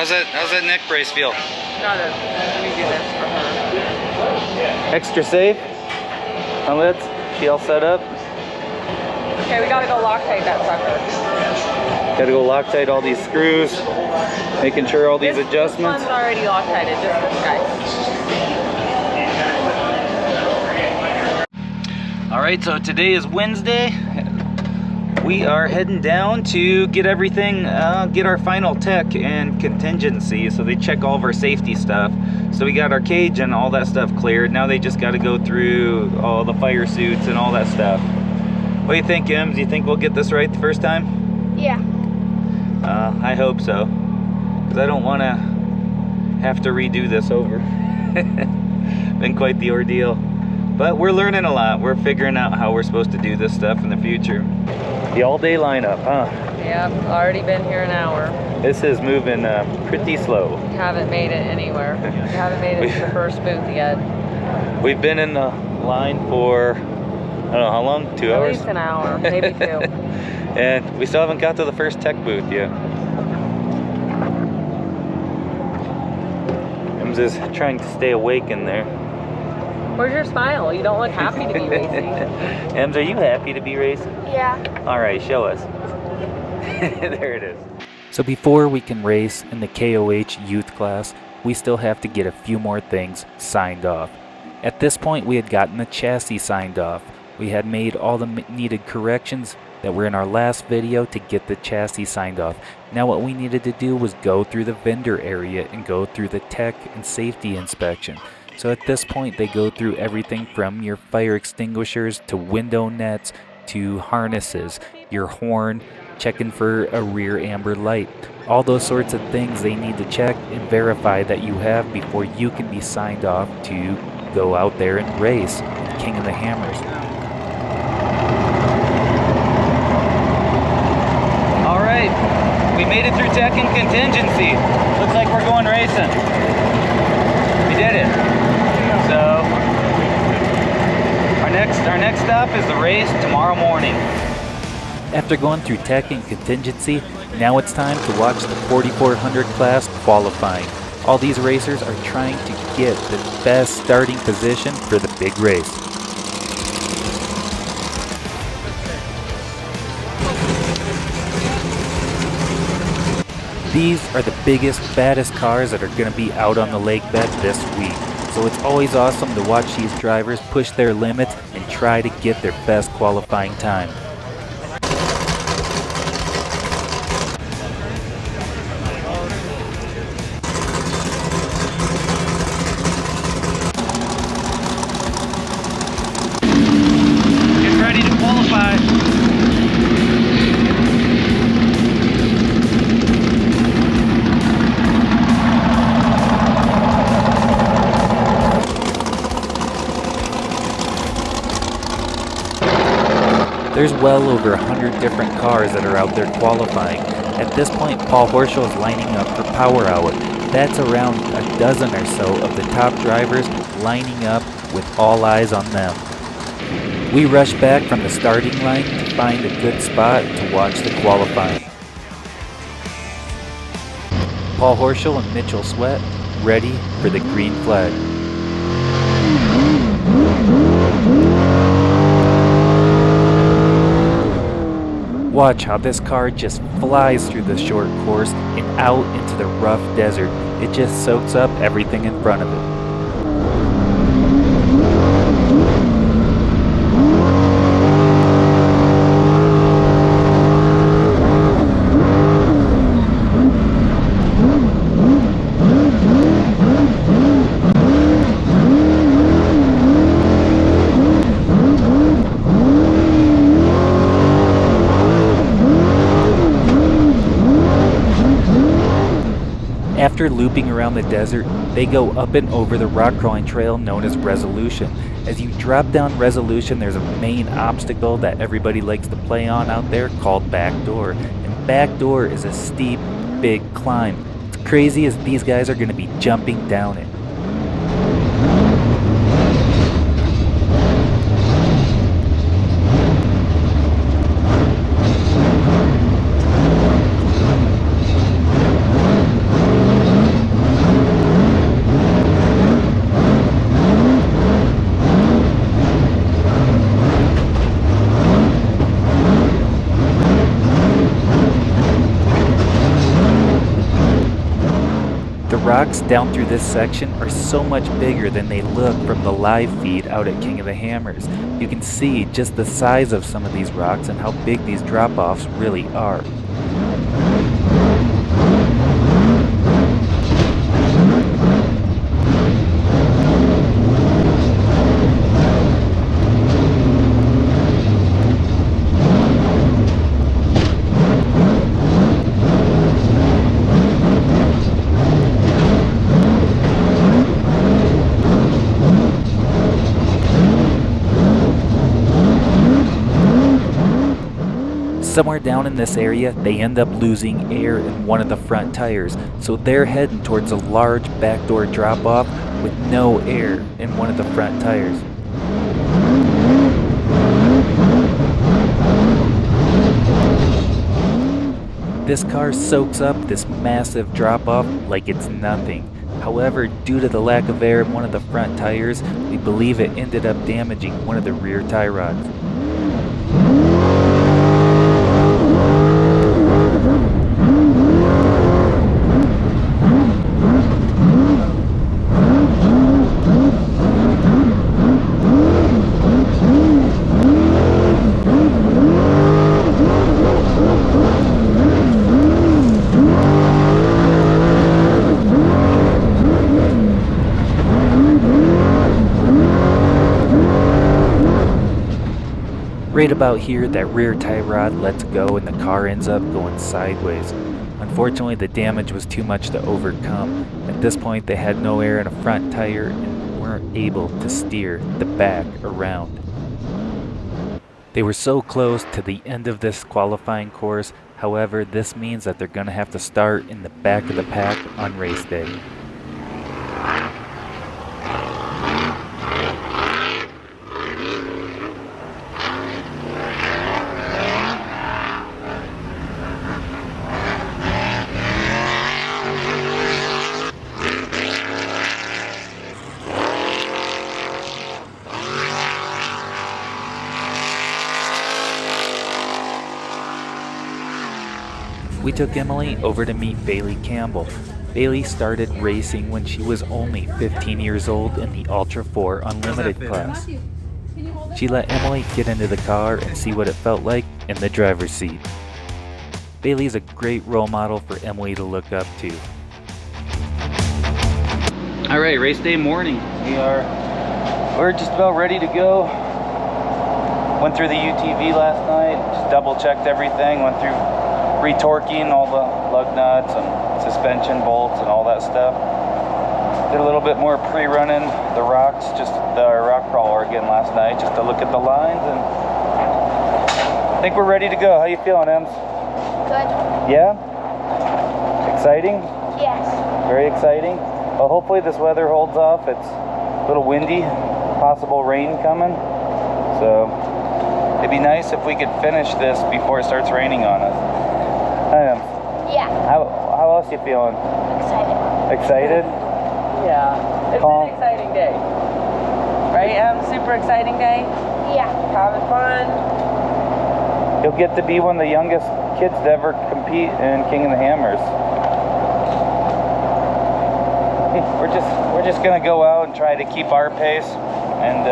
How's that neck brace feel? Got it. Let me do this for her. Extra safe. Now let's. She all set up? Okay, we gotta go Loctite that sucker. Gotta go Loctite all these screws, making sure all these adjustments. This one's already Loctited, just this guy. Alright, so today is Wednesday. We are heading down to get everything, get our final tech and contingency, so they check all of our safety stuff. So we got our cage and all that stuff cleared. Now they just got to go through all the fire suits and all that stuff. What do you think, Ems? Do you think we'll get this right the first time? Yeah. I hope so, because I don't want to have to redo this over. Been quite the ordeal. But we're learning a lot. We're figuring out how we're supposed to do this stuff in the future. The all-day lineup, huh? Yep, already been here an hour. This is moving pretty slow. Haven't made it anywhere. Haven't made it to the first booth yet. We've been in the line for, I don't know, how long? 2 hours? At least an hour, maybe 2. And we still haven't got to the first tech booth yet. Ems is trying to stay awake in there. Where's your smile? You don't look happy to be racing. Ems, are you happy to be racing? Yeah. All right, show us. There it is. So before we can race in the KOH youth class, we still have to get a few more things signed off. At this point, we had gotten the chassis signed off. We had made all the needed corrections that were in our last video to get the chassis signed off. Now what we needed to do was go through the vendor area and go through the tech and safety inspection. So at this point, they go through everything from your fire extinguishers to window nets to harnesses, your horn, checking for a rear amber light. All those sorts of things they need to check and verify that you have before you can be signed off to go out there and race King of the Hammers. All right, we made it through tech and contingency. Looks like we're going racing. We did it. So our next stop is the race tomorrow morning. After going through tech and contingency, now it's time to watch the 4400 class qualifying. All these racers are trying to get the best starting position for the big race. These are the biggest, baddest cars that are going to be out on the lake bed this week. So it's always awesome to watch these drivers push their limits and try to get their best qualifying time. Get ready to qualify. There's well over 100 different cars that are out there qualifying. At this point, Paul Horschel is lining up for Power Hour. That's around a dozen or so of the top drivers lining up with all eyes on them. We rush back from the starting line to find a good spot to watch the qualifying. Paul Horschel and Mitchell Sweat ready for the green flag. Watch how this car just flies through the short course and out into the rough desert. It just soaks up everything in front of it. After looping around the desert, they go up and over the rock crawling trail known as Resolution. As you drop down Resolution, there's a main obstacle that everybody likes to play on out there called Backdoor. And Backdoor is a steep, big climb. It's crazy as these guys are going to be jumping down it. The rocks down through this section are so much bigger than they look from the live feed out at King of the Hammers. You can see just the size of some of these rocks and how big these drop-offs really are. Somewhere down in this area, they end up losing air in one of the front tires, so they're heading towards a large backdoor drop-off with no air in one of the front tires. This car soaks up this massive drop-off like it's nothing. However, due to the lack of air in one of the front tires, we believe it ended up damaging one of the rear tie rods. Right about here, that rear tie rod lets go and the car ends up going sideways. Unfortunately, the damage was too much to overcome. At this point, they had no air in a front tire and weren't able to steer the back around. They were so close to the end of this qualifying course. However, this means that they're going to have to start in the back of the pack on race day. We took Emily over to meet Bailey Campbell. Bailey started racing when she was only 15 years old in the Ultra 4 Unlimited class. She let Emily get into the car and see what it felt like in the driver's seat. Bailey's a great role model for Emily to look up to. All right, race day morning. We're just about ready to go. Went through the UTV last night, just double checked everything, went through retorquing all the lug nuts and suspension bolts and all that stuff. Did a little bit more pre-running the rocks, just the rock crawler again last night, just to look at the lines, and I think we're ready to go. How you feeling, Ems? Good. Yeah? Exciting? Yes. Very exciting. Well, hopefully this weather holds off. It's a little windy, possible rain coming. So it'd be nice if we could finish this before it starts raining on us. Hi, Ems. Yeah. How else you feeling? Excited. Excited? Yeah. It's Calm. an exciting day. Right, super exciting day? Yeah. Having fun. You'll get to be one of the youngest kids to ever compete in King of the Hammers. We're just gonna go out and try to keep our pace, and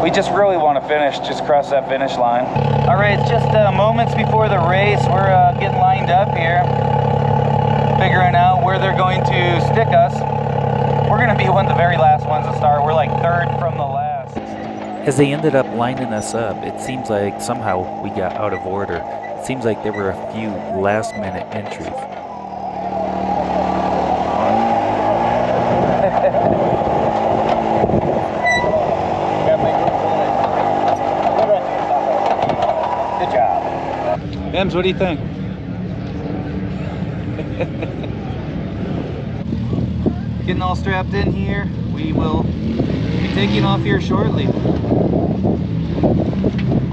we just really want to finish, just cross that finish line. All right, it's just moments before the race. We're getting lined up here, figuring out where they're going to stick us. We're going to be one of the very last ones to start. We're like third from the last. As they ended up lining us up, it seems like somehow we got out of order. It seems like there were a few last-minute entries. Ems, what do you think? Getting all strapped in here. We will be taking off here shortly.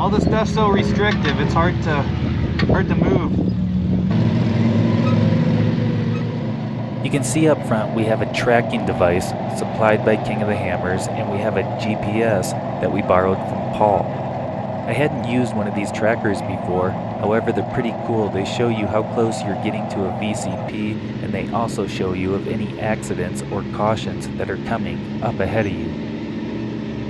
All this stuff's so restrictive, it's hard to move. You can see up front we have a tracking device supplied by King of the Hammers, and we have a GPS that we borrowed from Paul. I hadn't used one of these trackers before, however they're pretty cool. They show you how close you're getting to a VCP, and they also show you of any accidents or cautions that are coming up ahead of you.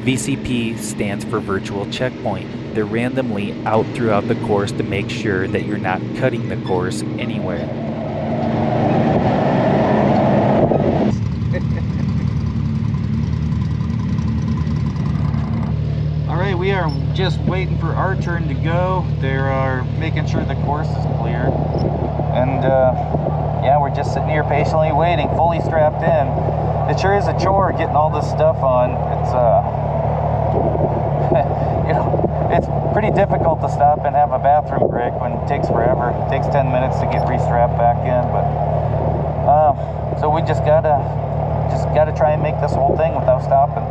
VCP stands for Virtual Checkpoint. They're randomly out throughout the course to make sure that you're not cutting the course anywhere. Alright, we are just waiting for our turn to go. They are making sure the course is cleared. And yeah, we're just sitting here patiently waiting, fully strapped in. It sure is a chore getting all this stuff on. It's you know, it's pretty difficult to stop and have a bathroom break when it takes forever. It takes 10 minutes to get re-strapped back in, but so we just gotta try and make this whole thing without stopping.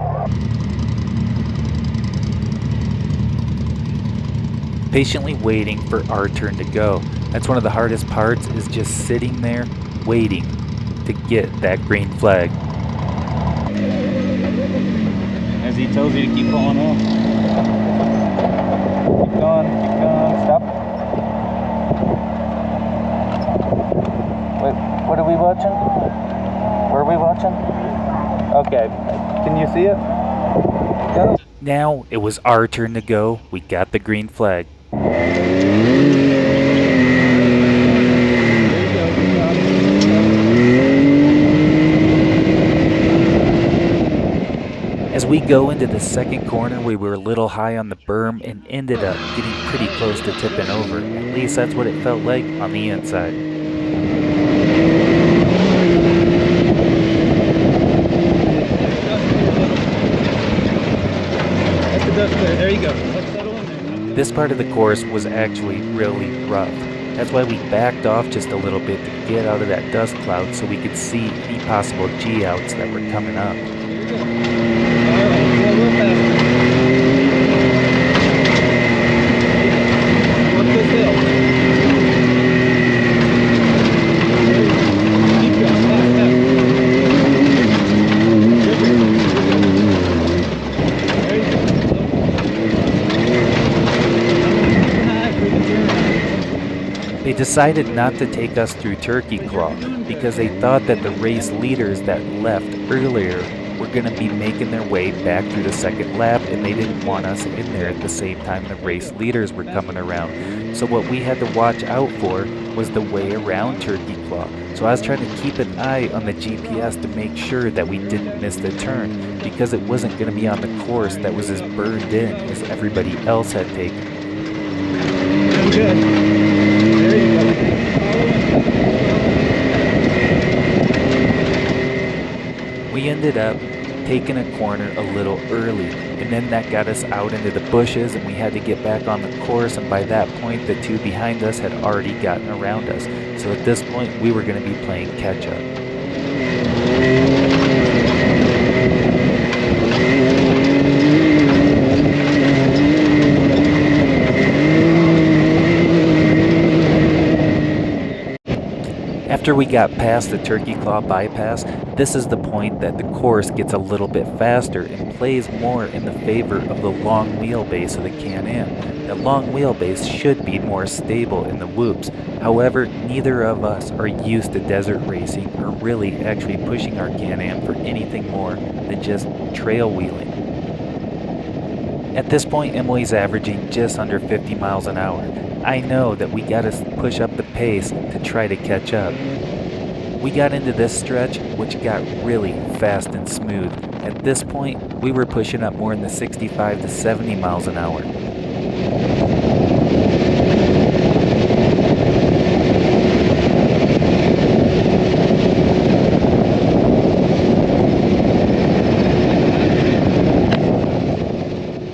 Patiently waiting for our turn to go. That's one of the hardest parts, is just sitting there waiting to get that green flag. As he tells you to keep pulling up. Keep going, stop. Wait, what are we watching? Where are we watching? Okay, can you see it? Go. Now it was our turn to go. We got the green flag. As we go into the second corner, we were a little high on the berm and ended up getting pretty close to tipping over. At least that's what it felt like on the inside. There you go. This part of the course was actually really rough. That's why we backed off just a little bit to get out of that dust cloud so we could see any possible G-outs that were coming up. They decided not to take us through Turkey Claw because they thought that the race leaders that left earlier were going to be making their way back through the second lap, and they didn't want us in there at the same time the race leaders were coming around. So what we had to watch out for was the way around Turkey Claw. So I was trying to keep an eye on the GPS to make sure that we didn't miss the turn, because it wasn't going to be on the course that was as burned in as everybody else had taken. Good. There you go. We ended up taking a corner a little early, and then that got us out into the bushes, and we had to get back on the course, and by that point the two behind us had already gotten around us. So at this point we were going to be playing catch up. After we got past the Turkey Claw bypass, this is the point that the course gets a little bit faster and plays more in the favor of the long wheelbase of the Can-Am. The long wheelbase should be more stable in the whoops. However, neither of us are used to desert racing or really actually pushing our Can-Am for anything more than just trail wheeling. At this point, Emily's averaging just under 50 miles an hour. I know that we gotta push up the pace to try to catch up. We got into this stretch, which got really fast and smooth. At this point, we were pushing up more in the 65 to 70 miles an hour.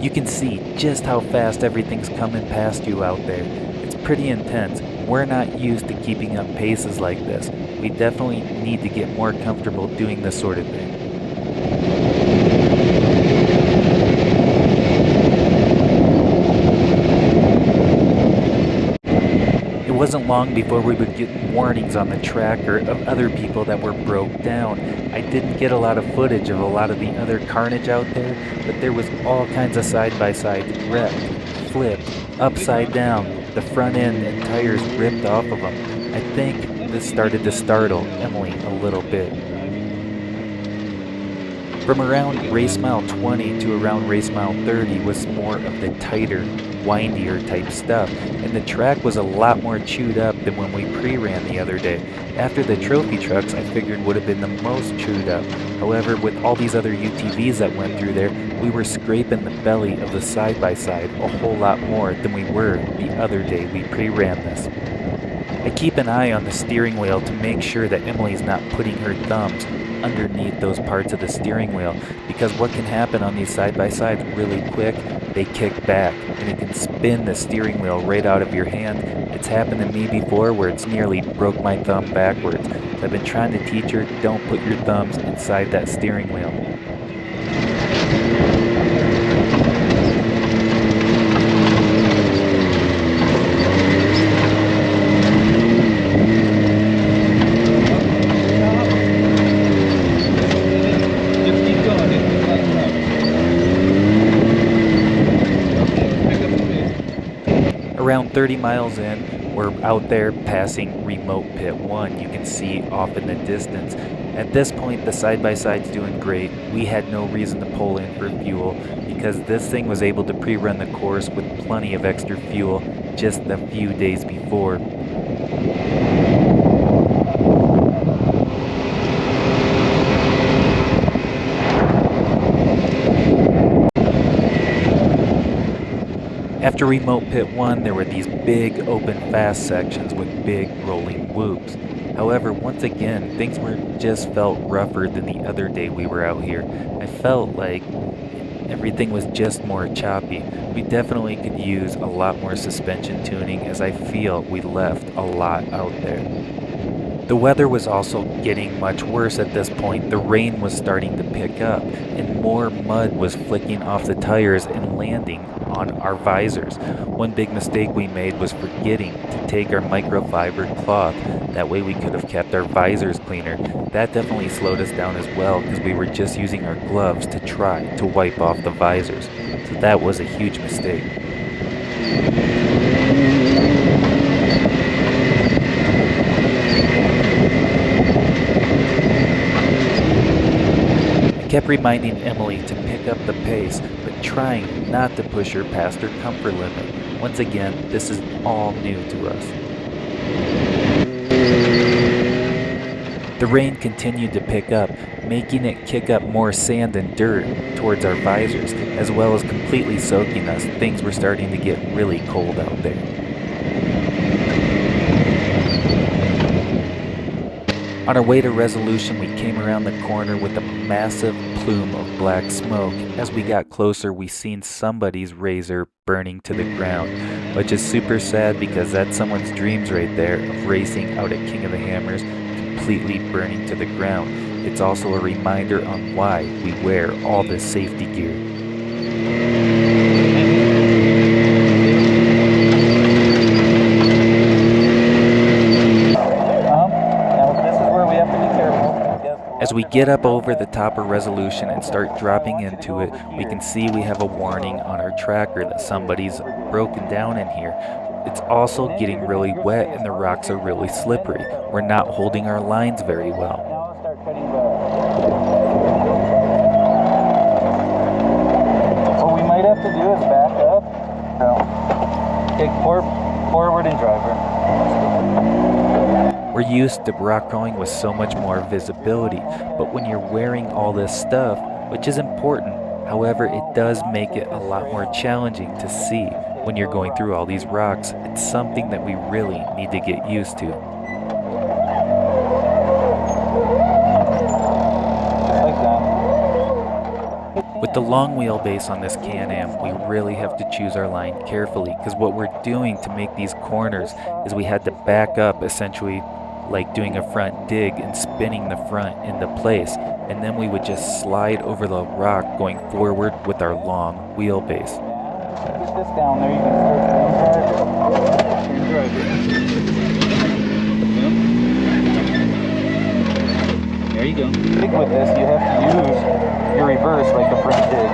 You can see just how fast everything's coming past you out there. It's pretty intense. We're not used to keeping up paces like this. We definitely need to get more comfortable doing this sort of thing. It wasn't long before we would get warnings on the tracker of other people that were broke down. I didn't get a lot of footage of a lot of the other carnage out there, but there was all kinds of side-by-side wrecked, flipped, upside down, the front end and tires ripped off of them. I think this started to startle Emily a little bit. From around race mile 20 to around race mile 30 was more of the tighter, windier type stuff, and the track was a lot more chewed up than when we pre-ran the other day. After the trophy trucks, I figured would have been the most chewed up. However, with all these other UTVs that went through there, we were scraping the belly of the side-by-side a whole lot more than we were the other day we pre-ran this. I keep an eye on the steering wheel to make sure that Emily's not putting her thumbs underneath those parts of the steering wheel, because what can happen on these side-by-sides really quick, they kick back and it can spin the steering wheel right out of your hand. It's happened to me before where it's nearly broke my thumb backwards. So I've been trying to teach her, don't put your thumbs inside that steering wheel. Around 30 miles in, we're out there passing remote pit 1. You can see off in the distance. At this point, the side-by-side's doing great. We had no reason to pull in for fuel because this thing was able to pre-run the course with plenty of extra fuel just a few days before. After remote pit 1, there were these big open fast sections with big rolling whoops. However, once again, things just felt rougher than the other day we were out here. I felt like everything was just more choppy. We definitely could use a lot more suspension tuning, as I feel we left a lot out there. The weather was also getting much worse at this point. The rain was starting to pick up, and more mud was flicking off the tires and landing on our visors. One big mistake we made was forgetting to take our microfiber cloth. That way we could have kept our visors cleaner. That definitely slowed us down as well because we were just using our gloves to try to wipe off the visors. So that was a huge mistake. I kept reminding Emily to pick up the pace, but trying not to push her past her comfort limit. Once again, this is all new to us. The rain continued to pick up, making it kick up more sand and dirt towards our visors, as well as completely soaking us. Things were starting to get really cold out there. On our way to Resolution, we came around the corner with a massive plume of black smoke. As we got closer, we seen somebody's razor burning to the ground, which is super sad because that's someone's dreams right there of racing out at King of the Hammers, completely burning to the ground. It's also a reminder on why we wear all this safety gear. As we get up over the top of Resolution and start dropping into it, we can see we have a warning on our tracker that somebody's broken down in here. It's also getting really wet and the rocks are really slippery. We're not holding our lines very well. What we might have to do is back up, take forward and driver. We're used to rock crawling with so much more visibility, but when you're wearing all this stuff, which is important, however, it does make it a lot more challenging to see when you're going through all these rocks. It's something that we really need to get used to. With the long wheelbase on this Can-Am, we really have to choose our line carefully, because what we're doing to make these corners is we had to back up, essentially like doing a front dig and spinning the front into place, and then we would just slide over the rock going forward with our long wheelbase. Get this down there, you can start There you go. Dig with this, you have to use your reverse like a front dig.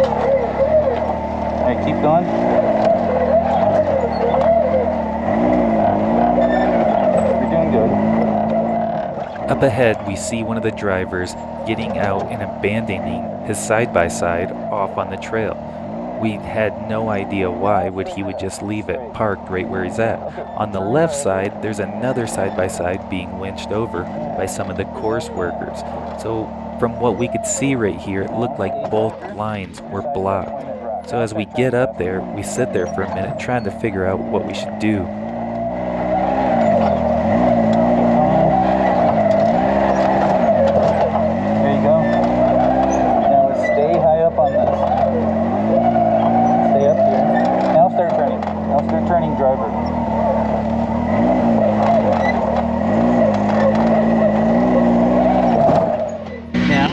Alright, keep going. Up ahead, we see one of the drivers getting out and abandoning his side-by-side off on the trail. We had no idea why he would just leave it parked right where he's at. On the left side, there's another side-by-side being winched over by some of the course workers. So from what we could see right here, it looked like both lines were blocked. So as we get up there, we sit there for a minute trying to figure out what we should do. There you go. Now stay high up on this. Stay up here. Now start turning. Now start turning, driver.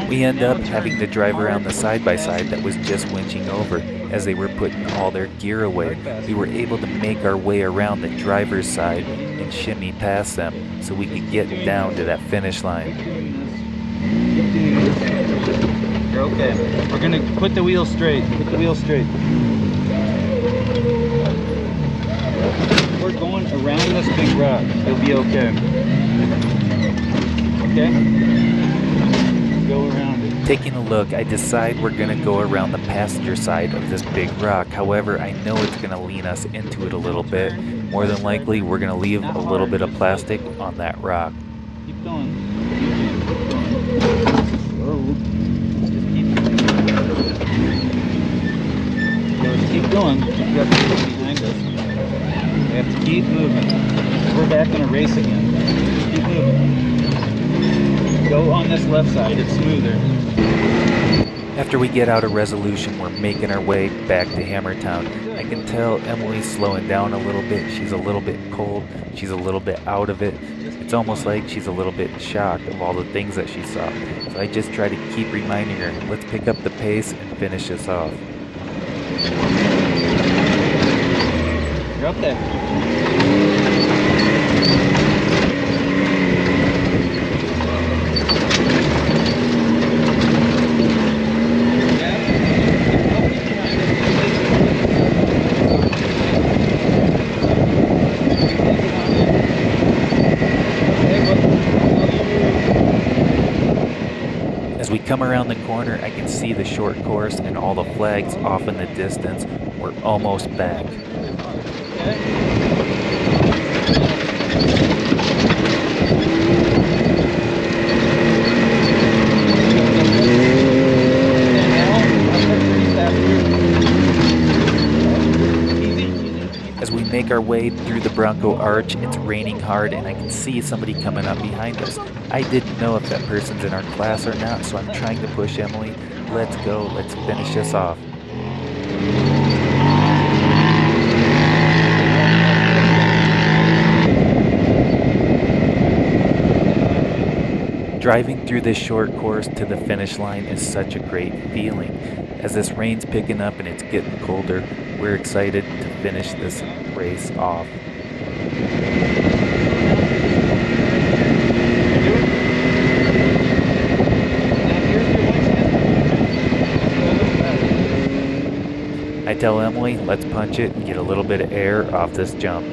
We end up having to drive around the side-by-side that was just winching over as they were putting all their gear away. We were able to make our way around the driver's side and shimmy past them so we could get down to that finish line. You're okay. We're gonna put the wheel straight. Put the wheel straight. We're going around this big rock. You'll be okay. Okay? Go around it. Taking a look, I decide we're gonna go around the passenger side of this big rock. However, I know it's gonna lean us into it a little bit. More than likely, we're gonna leave a little bit of plastic on that rock. Keep going. Whoa. Just keep going. We've got people behind us. We have to keep moving. We're back in a race again. Just keep moving. Go on this left side, it's smoother. After we get out of Resolution, we're making our way back to Hammertown. I can tell Emily's slowing down a little bit. She's a little bit cold. She's a little bit out of it. It's almost like she's a little bit shocked of all the things that she saw. So I just try to keep reminding her, let's pick up the pace and finish this off. You're up there. As we come around the corner, I can see the short course and all the flags off in the distance. We're almost back. As we make our way through the Bronco Arch, it's raining hard and I can see somebody coming up behind us. I didn't know if that person's in our class or not, so I'm trying to push Emily. Let's go, let's finish this off. Driving through this short course to the finish line is such a great feeling. As this rain's picking up and it's getting colder, we're excited to finish this race off. I tell Emily, let's punch it and get a little bit of air off this jump.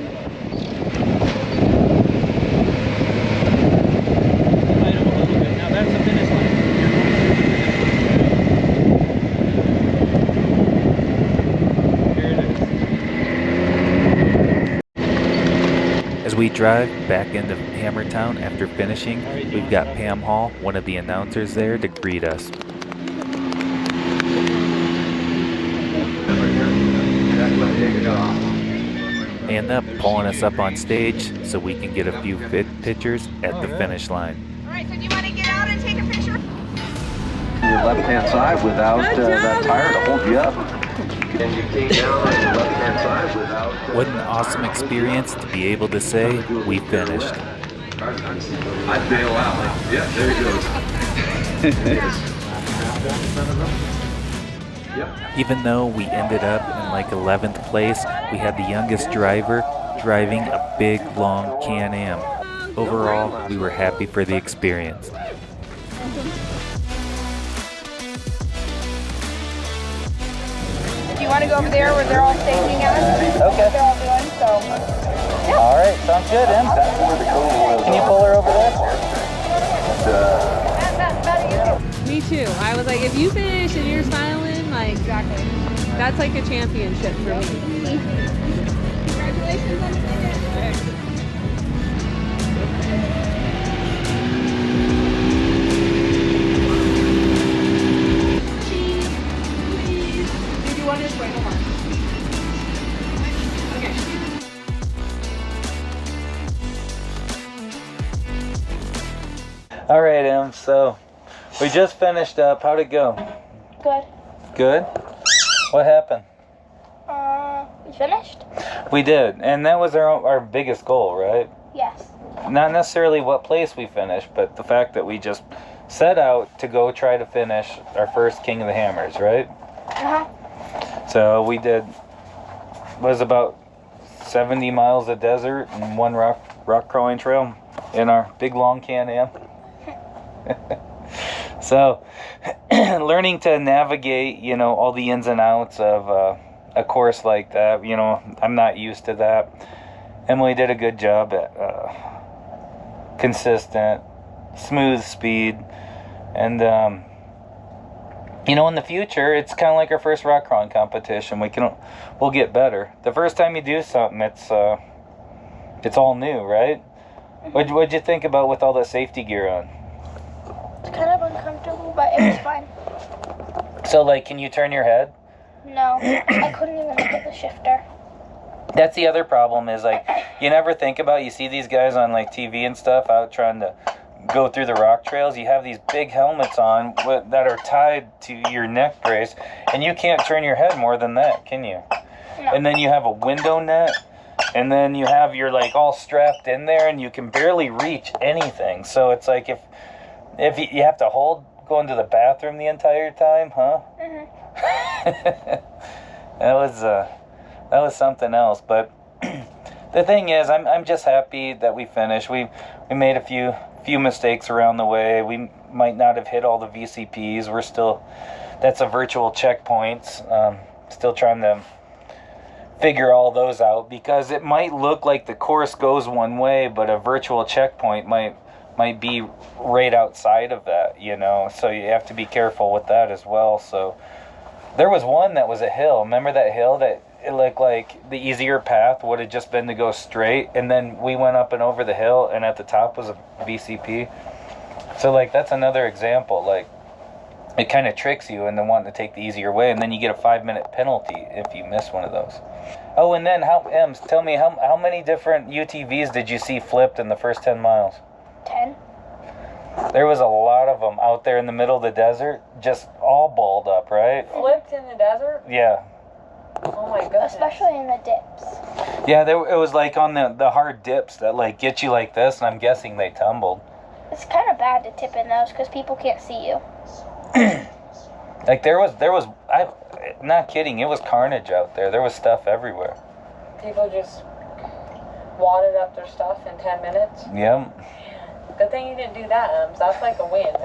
As we drive back into Hammertown after finishing, we've got Pam Hall, one of the announcers there, to greet us. They end up pulling us up on stage so we can get a few pictures at the finish line. Alright, so do you want to get out and take a picture? Your left-hand side without that tire to hold you up. And you came down on your left-hand side without... What an awesome experience to be able to say, we finished. I'd bail out. Yeah, there he goes. Even though we ended up in like 11th place, we had the youngest driver driving a big, long Can-Am. Overall, we were happy for the experience. Do you want to go over there where they're all staking out? Okay. They're all doing, so. Yeah. All right, sounds good, Em. Can you pull her over there? That's better. Me too. I was like, if you finish and you're smiling, like, exactly. That's like a championship for me. Congratulations on the finish. Cheese, please. Did you want this way? Hold on. Okay. All right, Em. So we just finished up. How'd it go? Good. Good. What happened? We finished? We did, and that was our biggest goal, right? Yes. Not necessarily what place we finished, but the fact that we just set out to go try to finish our first King of the Hammers, right? Uh-huh. So we did, was about 70 miles of desert and one rock crawling trail in our big long Can-Am. So learning to navigate, you know, all the ins and outs of a course like that, you know, I'm not used to that. Emily did a good job at consistent, smooth speed, and you know, in the future, it's kind of like our first rock crawling competition. We'll get better. The first time you do something, it's all new, right? What'd you think about with all the safety gear on? It's kind of uncomfortable, but it was fine. So, like, can you turn your head? No, I couldn't even look at the shifter. That's the other problem is, like, you never think about, you see these guys on, like, TV and stuff out trying to go through the rock trails. You have these big helmets on that are tied to your neck brace, and you can't turn your head more than that, can you? No. And then you have a window net, and then you have your, like, all strapped in there, and you can barely reach anything. So it's like if you have to going to the bathroom the entire time, huh? Mhm. That was something else. But the thing is, I'm just happy that we finished. We made a few mistakes around the way. We might not have hit all the VCPs. That's a virtual checkpoints. Still trying to figure all those out, because it might look like the course goes one way, but a virtual checkpoint might be right outside of that, you know, so you have to be careful with that as well. So there was one that was a hill. Remember that hill that it looked like the easier path would have just been to go straight, and then we went up and over the hill, and at the top was a VCP. So, like, that's another example. Like, it kind of tricks you into wanting to take the easier way, and then you get a 5-minute penalty if you miss one of those. Oh, and then tell me how many different UTVs did you see flipped in the first 10 miles? 10. There was a lot of them out there in the middle of the desert, just all balled up, right? Flipped in the desert? Yeah. Oh my goodness. Especially in the dips. Yeah, it was like on the hard dips that, like, get you like this, and I'm guessing they tumbled. It's kind of bad to tip in those because people can't see you. Like, there was I'm not kidding, it was carnage out there. There was stuff everywhere. People just wadded up their stuff in 10 minutes. Yeah. Good thing you didn't do that, That's like a win.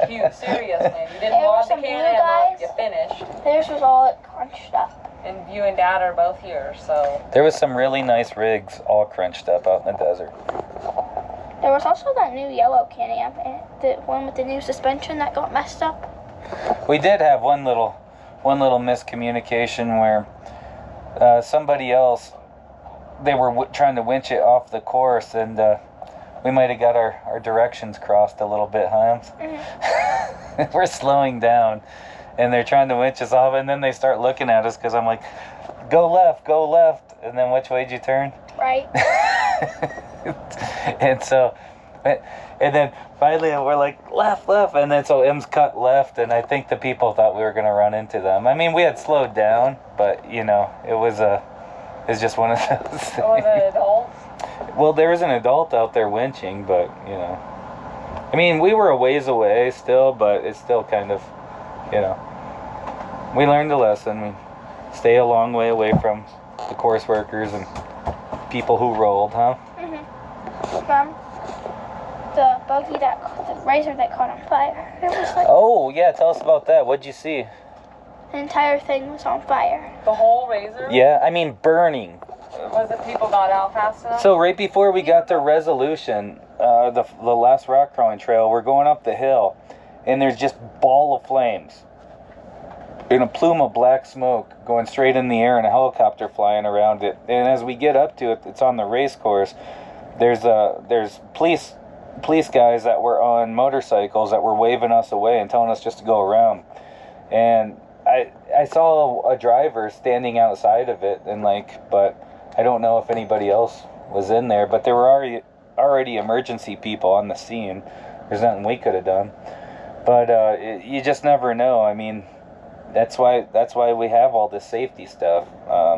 Huge, serious win. You didn't There were wad the some can blue in, guys. you finished. Theirs was all crunched up. And you and Dad are both here, so. There was some really nice rigs all crunched up out in the desert. There was also that new yellow Can-Am, the one with the new suspension that got messed up. We did have one little miscommunication where somebody else, they were trying to winch it off the course, and we might have got our directions crossed a little bit, Himes. Mm-hmm. We're slowing down, and they're trying to winch us off, and then they start looking at us because I'm like, go left, and then which way did you turn? Right. And so, and then finally we're like, left, and then so M's cut left, and I think the people thought we were going to run into them. I mean, we had slowed down, but, you know, it's just one of those things. Was it an adult? Well, there was an adult out there winching, but, you know, I mean, we were a ways away still, but it's still kind of, you know, we learned a lesson. We stay a long way away from the course workers and people who rolled, huh? Mm-hmm. The razor that caught on fire. It was like Oh, yeah, tell us about that. What'd you see? the entire thing was on fire. The whole razor? Yeah, I mean, burning. Was it people got out fast enough? So right before we got to resolution, the last rock crawling trail. We're going up the hill, and there's just ball of flames and a plume of black smoke going straight in the air, and a helicopter flying around it. And as we get up to it, it's on the race course. There's police guys that were on motorcycles that were waving us away and telling us just to go around. And I saw a driver standing outside of it, and but I don't know if anybody else was in there. But there were already emergency people on the scene. There's nothing we could have done. But you just never know. I mean, that's why we have all this safety stuff.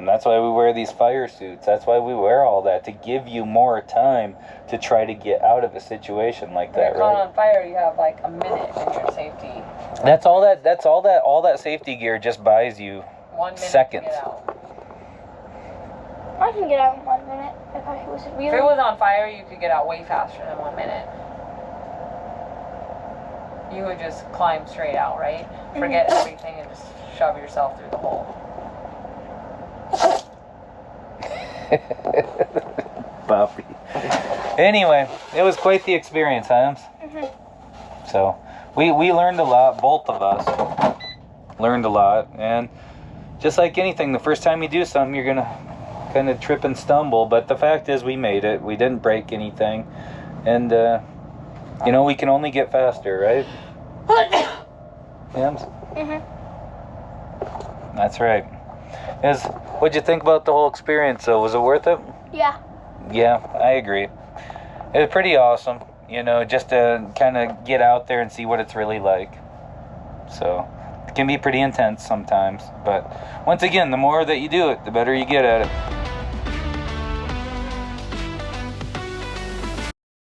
That's why we wear these fire suits. That's why we wear all that, to give you more time to try to get out of a situation like that, right? Caught on fire, you have like a minute in your safety. That's all that safety gear just buys you. 1 minute seconds. to get out. I can get out in 1 minute if I was really. If it was on fire, you could get out way faster than 1 minute. You would just climb straight out, right? Forget everything and just shove yourself through the hole. Puppy. Anyway, it was quite the experience, Adams. So we learned a lot. Both of us learned a lot, and just like anything, the first time you do something, you're gonna kind of trip and stumble. But the fact is, we made it. We didn't break anything, and we can only get faster, right? Yams? That's right. What'd you think about the whole experience, though? Was it worth it? Yeah. Yeah, I agree. It was pretty awesome, just to kind of get out there and see what it's really like. So, it can be pretty intense sometimes. But once again, the more that you do it, the better you get at it.